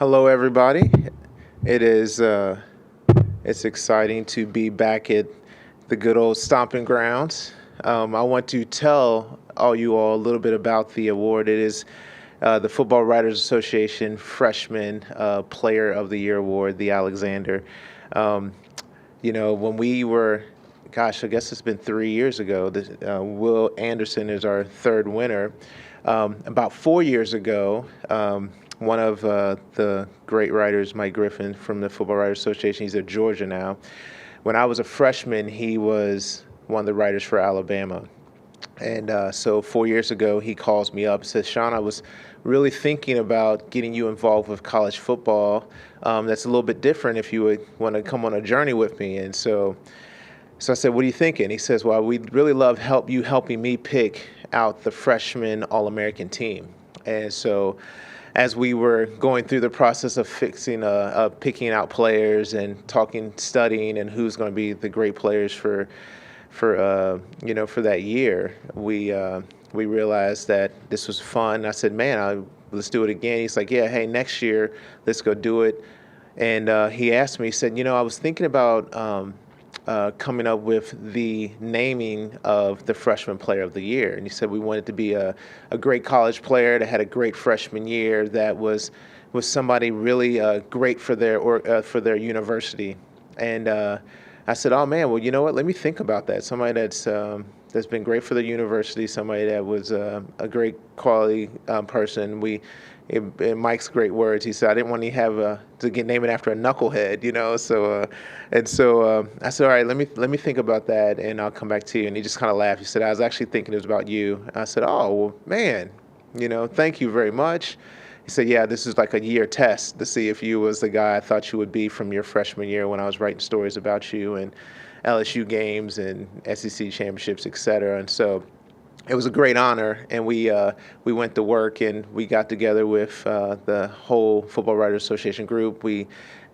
Hello, everybody. It is it's exciting to be back at the good old stomping grounds. I want to tell all a little bit about the award. It is the Football Writers Association Freshman Player of the Year Award, the Alexander. Um, when we were, gosh, I guess it's been 3 years ago. Will Anderson is our third winner. About 4 years ago, one of the great writers, Mike Griffin from the Football Writers Association, he's at Georgia now. When I was a freshman, he was one of the writers for Alabama. And so 4 years ago, he calls me up and says, Shaun, I was really thinking about getting you involved with college football. That's a little bit different if you would want to come on a journey with me. And so I said, what are you thinking? He says, well, we'd really love you helping me pick out the freshman All-American team. And so as we were going through the process of picking out players and studying and who's going to be the great players for that year, we realized that this was fun. I said, man, let's do it again. He's like, yeah, hey, next year, let's go do it. And he asked me, he said, I was thinking about coming up with the naming of the freshman player of the year. And he said we wanted to be a great college player that had a great freshman year that was somebody really great for their university. And I said, oh man, well, you know what? Let me think about that. Somebody that's been great for the university, somebody that was a great quality person. In Mike's great words, he said, I didn't want to get named after a knucklehead. So I said, all right, let me think about that, and I'll come back to you. And he just kind of laughed. He said, I was actually thinking it was about you. I said, oh, well, man, thank you very much. He said, yeah, this is like a year test to see if you was the guy I thought you would be from your freshman year when I was writing stories about you and LSU games and SEC championships, et cetera. And so it was a great honor, and we went to work, and we got together with the whole Football Writers Association group. We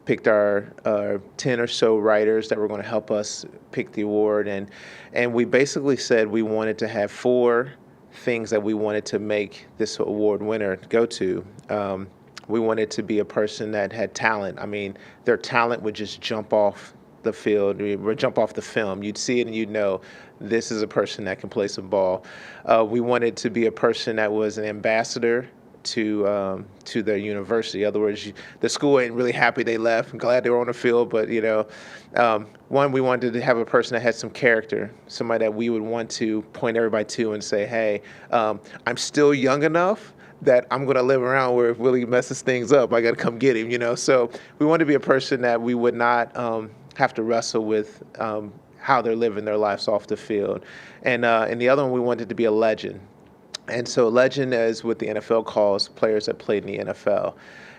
picked our 10 or so writers that were going to help us pick the award, and we basically said we wanted to have four things that we wanted to make this award winner go to. We wanted to be a person that had talent. I mean, their talent would just jump off the field, or jump off the film. You'd see it and you'd know this is a person that can play some ball. We wanted to be a person that was an ambassador to their university. In other words, the school ain't really happy they left. I'm glad they were on the field, but we wanted to have a person that had some character, somebody that we would want to point everybody to and say, hey, I'm still young enough that I'm going to live around where if Willie messes things up, I got to come get him. So we wanted to be a person that we would not have to wrestle with how they're living their lives off the field. And the other one, we wanted to be a legend. And so legend is what the NFL calls players that played in the NFL.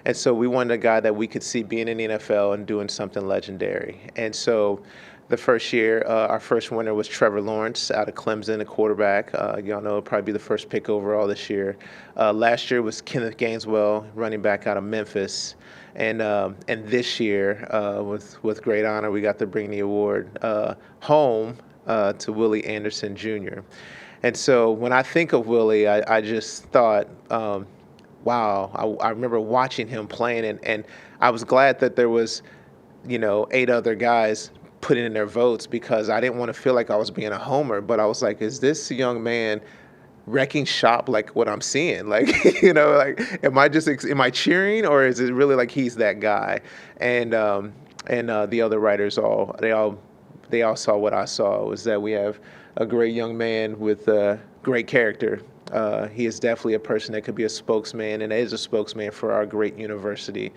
And so we wanted a guy that we could see being in the NFL and doing something legendary. And so the first year, our first winner was Trevor Lawrence out of Clemson, a quarterback. Y'all know it'll probably be the first pick overall this year. Last year was Kenneth Gainswell, running back out of Memphis. And this year, with great honor, we got to bring the award home to Willie Anderson Jr. And so when I think of Willie, I just thought, wow, I remember watching him playing, and I was glad that there was, 8 other guys putting in their votes, because I didn't want to feel like I was being a homer, but I was like, is this young man wrecking shop like what I'm seeing? Like, am I cheering, or is it really like he's that guy? And the other writers they all saw what I saw, was that we have a great young man with great character. He is definitely a person that could be a spokesman, and is a spokesman for our great university.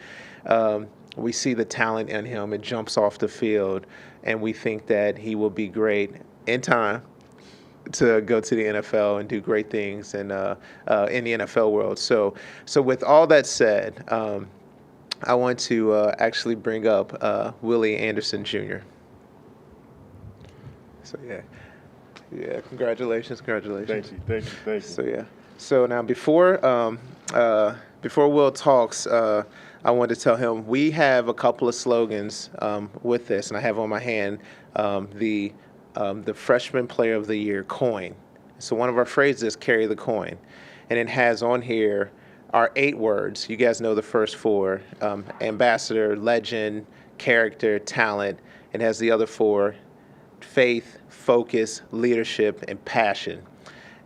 We see the talent in him. It jumps off the field, and we think that he will be great in time to go to the NFL and do great things in the NFL world. So with all that said, I want to actually bring up Willie Anderson Jr. So yeah, congratulations. Thank you. So yeah, so now before Will talks, I wanted to tell him we have a couple of slogans with this, and I have on my hand the Freshman Player of the Year coin. So one of our phrases is carry the coin, and it has on here are 8 words. You guys know the first 4: ambassador, legend, character, talent. It has the other 4: faith, focus, leadership, and passion.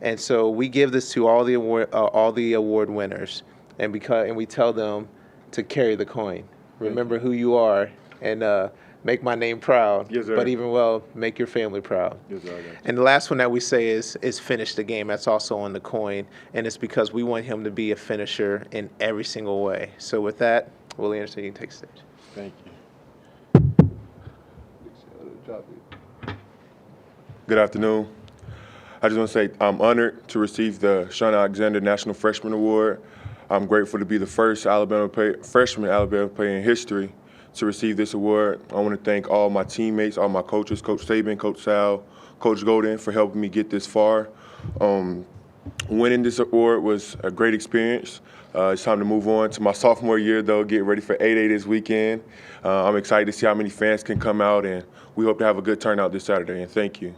And so we give this to all the award winners, and we tell them to carry the coin. Remember who you are, and make my name proud. Yes, sir. But even well, make your family proud. Yes, sir. And the last one that we say is finish the game. That's also on the coin, and it's because we want him to be a finisher in every single way. So with that, Willie Anderson, you can take the stage. Thank you. Good afternoon. I just want to say I'm honored to receive the Shaun Alexander National Freshman Award. I'm grateful to be the first freshman Alabama player in history to receive this award. I want to thank all my teammates, all my coaches, Coach Saban, Coach Sal, Coach Golden, for helping me get this far. Winning this award was a great experience. It's time to move on to my sophomore year, though, get ready for 8A this weekend. I'm excited to see how many fans can come out, and we hope to have a good turnout this Saturday, and thank you.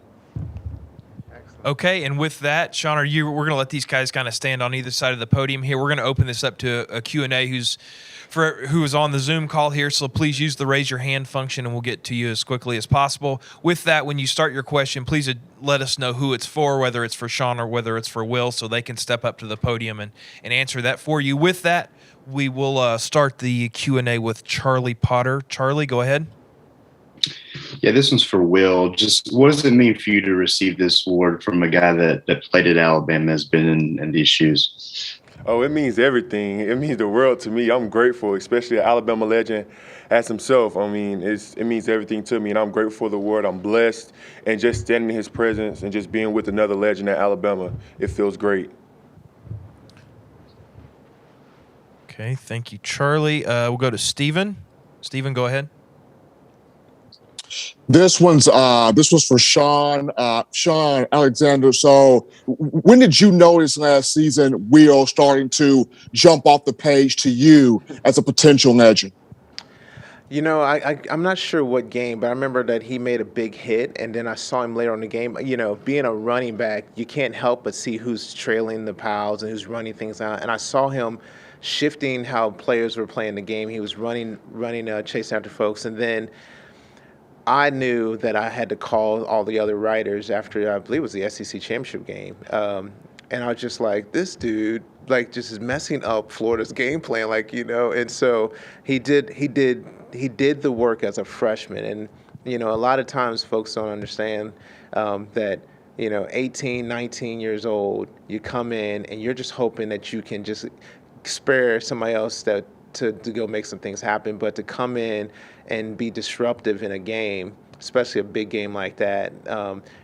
Okay, and with that, Shaun, we're going to let these guys kind of stand on either side of the podium here. We're going to open this up to a Q&A who is on the Zoom call here, so please use the raise your hand function, and we'll get to you as quickly as possible. With that, when you start your question, please let us know who it's for, whether it's for Shaun or whether it's for Will, so they can step up to the podium and answer that for you. With that, we will start the Q&A with Charlie Potter. Charlie, go ahead. Yeah, this one's for Will. Just what does it mean for you to receive this award from a guy that played at Alabama, has been in these shoes? Oh, it means everything. It means the world to me. I'm grateful, especially an Alabama legend as himself. I mean, it means everything to me, and I'm grateful for the award. I'm blessed, and just standing in his presence and just being with another legend at Alabama, it feels great. Okay, thank you, Charlie. We'll go to Steven. Steven, go ahead. This was for Shaun Alexander. So when did you notice last season Will starting to jump off the page to you as a potential legend? You know, I'm not sure what game, but I remember that he made a big hit, and then I saw him later in the game. You know, being a running back, you can't help but see who's trailing the pals and who's running things out. And I saw him shifting how players were playing the game. He was running, chasing after folks, and then I knew that I had to call all the other writers after, I believe it was the SEC championship game. And I was just like, this dude, like, just is messing up Florida's game plan, like, you know. And so he did the work as a freshman. And, you know, a lot of times folks don't understand that, you know, 18, 19 years old, you come in and you're just hoping that you can just spare somebody else to go make some things happen. But to come in and be disruptive in a game, especially a big game like that,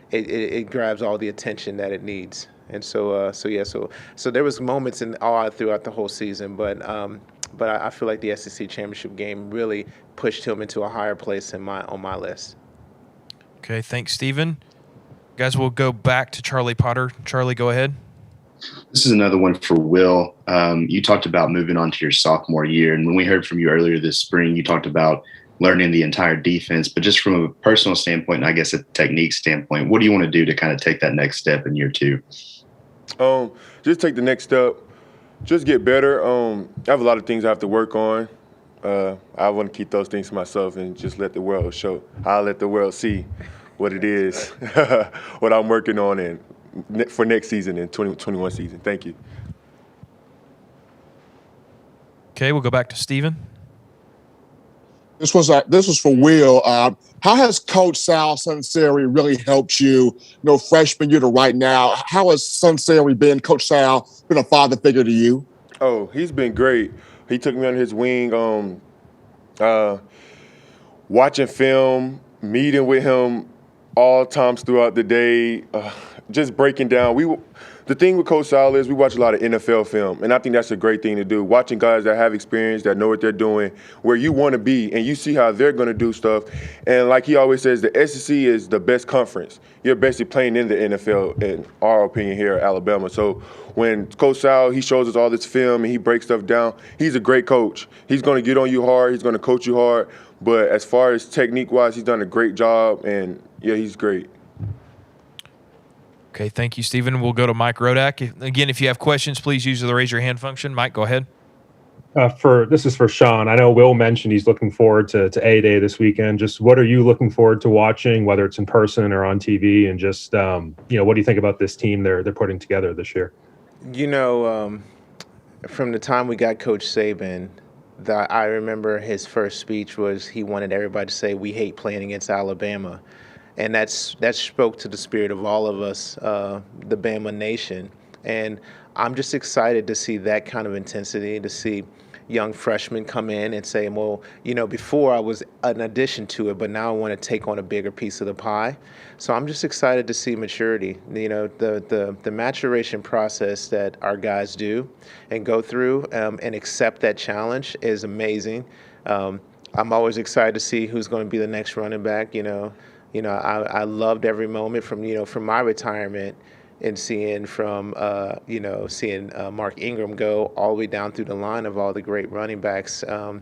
it grabs all the attention that it needs. And so there was moments throughout the whole season, but I feel like the SEC championship game really pushed him into a higher place on my list. Okay, thanks, Steven. Guys, we'll go back to Charlie Potter. Charlie, go ahead. This is another one for Will. You talked about moving on to your sophomore year, and when we heard from you earlier this spring, you talked about learning the entire defense. But just from a personal standpoint, and I guess a technique standpoint, what do you want to do to kind of take that next step in year 2? Just take the next step. Just get better. I have a lot of things I have to work on. I want to keep those things to myself and just let the world show. I'll let the world see what it is, what I'm working on and for next season and 2021 season. Thank you. Okay, we'll go back to Steven. This was for Will. How has Coach Sal Sunseri really helped you, freshman year to right now? How has Sunseri been, Coach Sal, been a father figure to you? Oh, he's been great. He took me under his wing, watching film, meeting with him all times throughout the day, just breaking down. The thing with Coach Sal is we watch a lot of NFL film, and I think that's a great thing to do. Watching guys that have experience, that know what they're doing, where you want to be, and you see how they're going to do stuff. And like he always says, the SEC is the best conference. You're basically playing in the NFL, in our opinion here at Alabama. So when Coach Sal, he shows us all this film and he breaks stuff down, he's a great coach. He's going to get on you hard. He's going to coach you hard. But as far as technique-wise, he's done a great job, and, yeah, he's great. Okay, thank you, Stephen. We'll go to Mike Rodak. Again, if you have questions, please use the raise your hand function. Mike, go ahead. This is for Shaun. I know Will mentioned he's looking forward to A Day this weekend. Just what are you looking forward to watching, whether it's in person or on TV? And just what do you think about this team they're putting together this year? You know, from the time we got Coach Saban, I remember his first speech was he wanted everybody to say we hate playing against Alabama, and that spoke to the spirit of all of us, the Bama Nation. And I'm just excited to see that kind of intensity, to see young freshmen come in and say, well, before I was an addition to it, but now I want to take on a bigger piece of the pie. So I'm just excited to see maturity. The maturation process that our guys do and go through and accept that challenge is amazing. I'm always excited to see who's going to be the next running back. I loved every moment from my retirement and seeing Mark Ingram go all the way down through the line of all the great running backs, to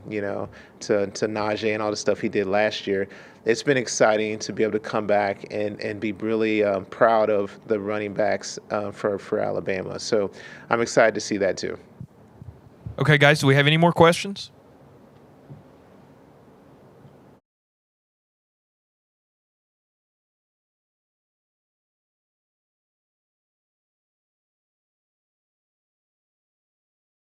Najee and all the stuff he did last year. It's been exciting to be able to come back and be really proud of the running backs for Alabama. So I'm excited to see that too. Okay, guys, do we have any more questions?